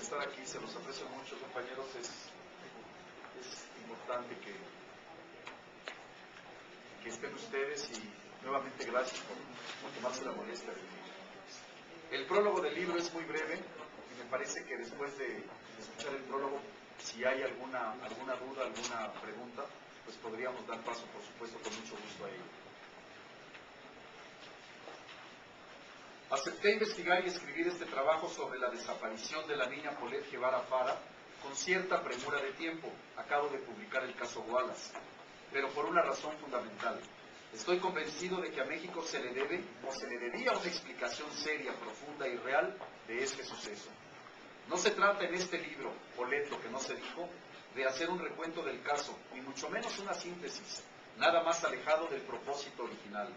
estar aquí, se los aprecio mucho, compañeros. Es importante que estén ustedes y nuevamente gracias por tomarse la molestia de venir. El prólogo del libro es muy breve y me parece que después de escuchar el prólogo, si hay alguna duda, alguna pregunta, pues podríamos dar paso, por supuesto, con mucho gusto a ello. Acepté investigar y escribir este trabajo sobre la desaparición de la niña Paulette Guevara Fara con cierta premura de tiempo. Acabo de publicar el caso Wallace, pero por una razón fundamental. Estoy convencido de que a México se le debe o se le debía una explicación seria, profunda y real de este suceso. No se trata en este libro, Paulette, lo que no se dijo, de hacer un recuento del caso, ni mucho menos una síntesis, nada más alejado del propósito original.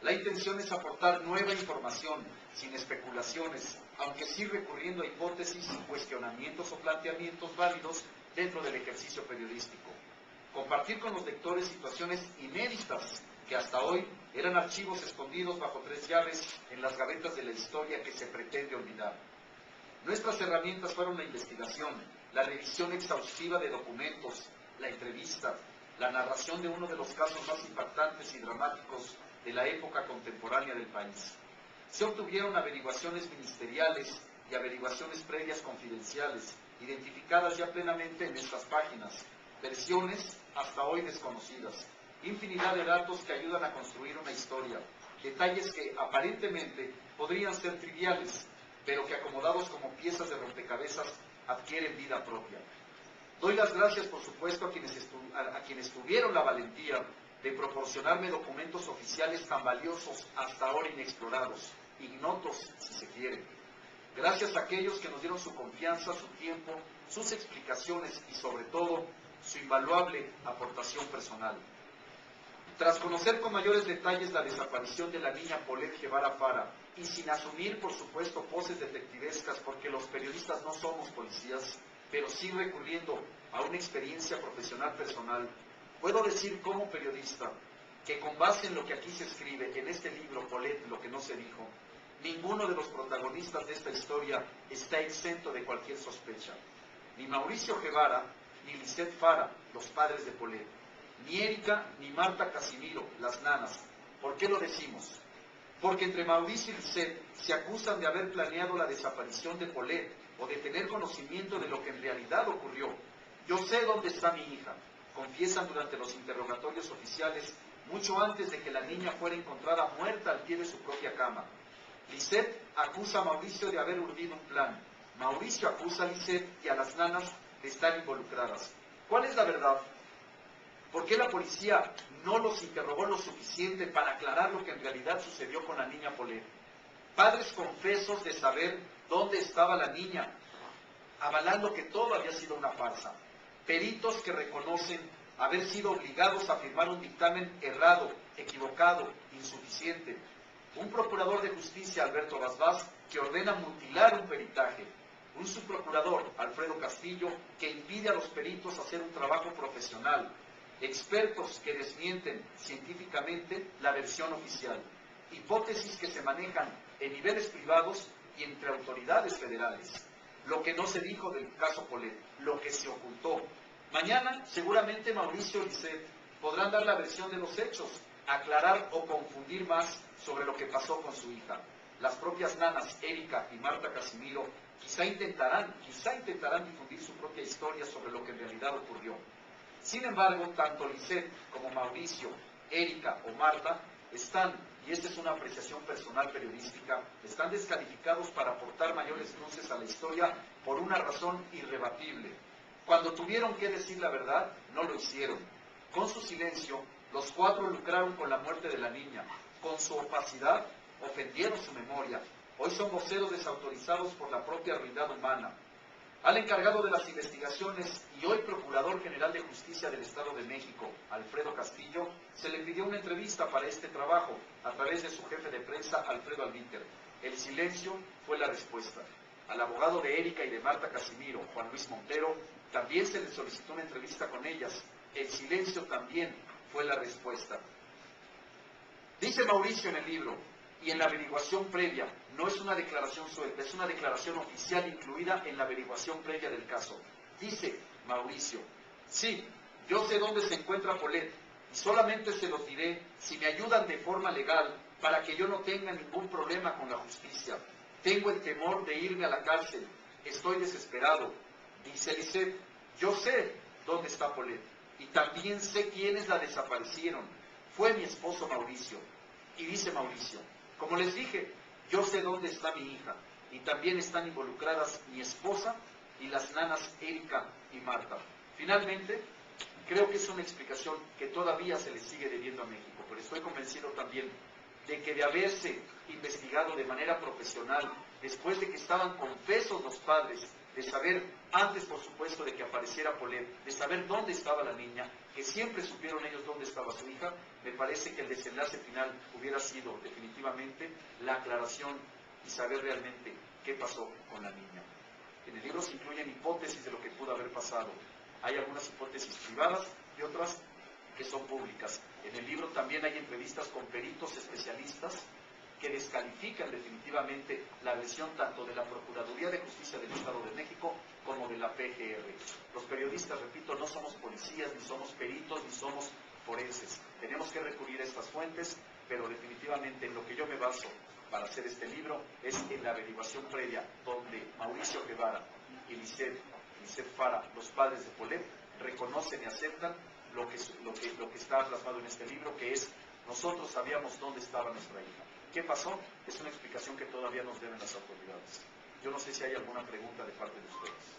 La intención es aportar nueva información, sin especulaciones, aunque sí recurriendo a hipótesis, cuestionamientos o planteamientos válidos dentro del ejercicio periodístico. Compartir con los lectores situaciones inéditas que hasta hoy eran archivos escondidos bajo 3 llaves en las gavetas de la historia que se pretende olvidar. Nuestras herramientas fueron la investigación, la revisión exhaustiva de documentos, la entrevista, la narración de uno de los casos más impactantes y dramáticos de la época contemporánea del país. Se obtuvieron averiguaciones ministeriales y averiguaciones previas confidenciales, identificadas ya plenamente en estas páginas, versiones hasta hoy desconocidas, infinidad de datos que ayudan a construir una historia, detalles que aparentemente podrían ser triviales, pero que acomodados como piezas de rompecabezas adquieren vida propia. Doy las gracias, por supuesto, a quienes tuvieron la valentía de proporcionarme documentos oficiales tan valiosos hasta ahora inexplorados, ignotos si se quiere. Gracias a aquellos que nos dieron su confianza, su tiempo, sus explicaciones y sobre todo su invaluable aportación personal. Tras conocer con mayores detalles la desaparición de la niña Paulette Guevara Fara y sin asumir, por supuesto, poses detectivescas, porque los periodistas no somos policías, pero sí recurriendo a una experiencia profesional personal, puedo decir como periodista que con base en lo que aquí se escribe en este libro, Paulette, lo que no se dijo, ninguno de los protagonistas de esta historia está exento de cualquier sospecha. Ni Mauricio Guevara, ni Lisette Fara, los padres de Paulette, ni Erika ni Marta Casimiro, las nanas. ¿Por qué lo decimos? Porque entre Mauricio y Lisette se acusan de haber planeado la desaparición de Paulette o de tener conocimiento de lo que en realidad ocurrió. Yo sé dónde está mi hija, confiesan durante los interrogatorios oficiales mucho antes de que la niña fuera encontrada muerta al pie de su propia cama. Lisette acusa a Mauricio de haber urdido un plan. Mauricio acusa a Lisette y a las nanas de estar involucradas. ¿Cuál es la verdad? ¿Por qué la policía no los interrogó lo suficiente para aclarar lo que en realidad sucedió con la niña Paulette? Padres confesos de saber dónde estaba la niña, avalando que todo había sido una farsa. Peritos que reconocen haber sido obligados a firmar un dictamen errado, equivocado, insuficiente. Un procurador de justicia, Alberto Basbás, que ordena mutilar un peritaje. Un subprocurador, Alfredo Castillo, que impide a los peritos hacer un trabajo profesional. Expertos que desmienten científicamente la versión oficial. Hipótesis que se manejan en niveles privados y entre autoridades federales. Lo que no se dijo del caso Paulette, lo que se ocultó. Mañana, seguramente Mauricio y Lisette podrán dar la versión de los hechos, aclarar o confundir más sobre lo que pasó con su hija. Las propias nanas, Erika y Marta Casimiro, quizá intentarán difundir su propia historia sobre lo que en realidad ocurrió. Sin embargo, tanto Lisette como Mauricio, Erika o Marta están, y esta es una apreciación personal periodística, están descalificados para aportar mayores luces a la historia por una razón irrebatible. Cuando tuvieron que decir la verdad, no lo hicieron. Con su silencio, los 4 lucraron con la muerte de la niña. Con su opacidad, ofendieron su memoria. Hoy son voceros desautorizados por la propia ruindad humana. Al encargado de las investigaciones y hoy Procurador General de Justicia del Estado de México, Alfredo Castillo, se le pidió una entrevista para este trabajo a través de su jefe de prensa, Alfredo Albíter. El silencio fue la respuesta. Al abogado de Erika y de Marta Casimiro, Juan Luis Montero, también se le solicitó una entrevista con ellas. El silencio también fue la respuesta. Dice Mauricio en el libro: y en la averiguación previa, no es una declaración suelta, es una declaración oficial incluida en la averiguación previa del caso. Dice Mauricio: sí, yo sé dónde se encuentra Paulette y solamente se los diré si me ayudan de forma legal para que yo no tenga ningún problema con la justicia. Tengo el temor de irme a la cárcel, estoy desesperado. Dice Lisette: yo sé dónde está Paulette y también sé quiénes la desaparecieron. Fue mi esposo Mauricio. Y dice Mauricio: como les dije, yo sé dónde está mi hija y también están involucradas mi esposa y las nanas Erika y Marta. Finalmente, creo que es una explicación que todavía se le sigue debiendo a México, pero estoy convencido también de que de haberse investigado de manera profesional, después de que estaban confesos los padres, de saber, antes por supuesto de que apareciera Paulette, de saber dónde estaba la niña, que siempre supieron ellos dónde estaba su hija, me parece que el desenlace final hubiera sido definitivamente la aclaración y saber realmente qué pasó con la niña. En el libro se incluyen hipótesis de lo que pudo haber pasado. Hay algunas hipótesis privadas y otras que son públicas. En el libro también hay entrevistas con peritos especialistas que descalifican definitivamente la versión tanto de la Procuraduría de Justicia del Estado de México como de la PGR. Los periodistas, repito, no somos policías, ni somos peritos, ni somos forenses. Tenemos que recurrir a estas fuentes, pero definitivamente en lo que yo me baso para hacer este libro es en la averiguación previa, donde Mauricio Guevara y Lisette Fara, los padres de Paulette, reconocen y aceptan lo que está plasmado en este libro, que es: nosotros sabíamos dónde estaba nuestra hija. ¿Qué pasó? Es una explicación que todavía nos deben las autoridades. Yo no sé si hay alguna pregunta de parte de ustedes.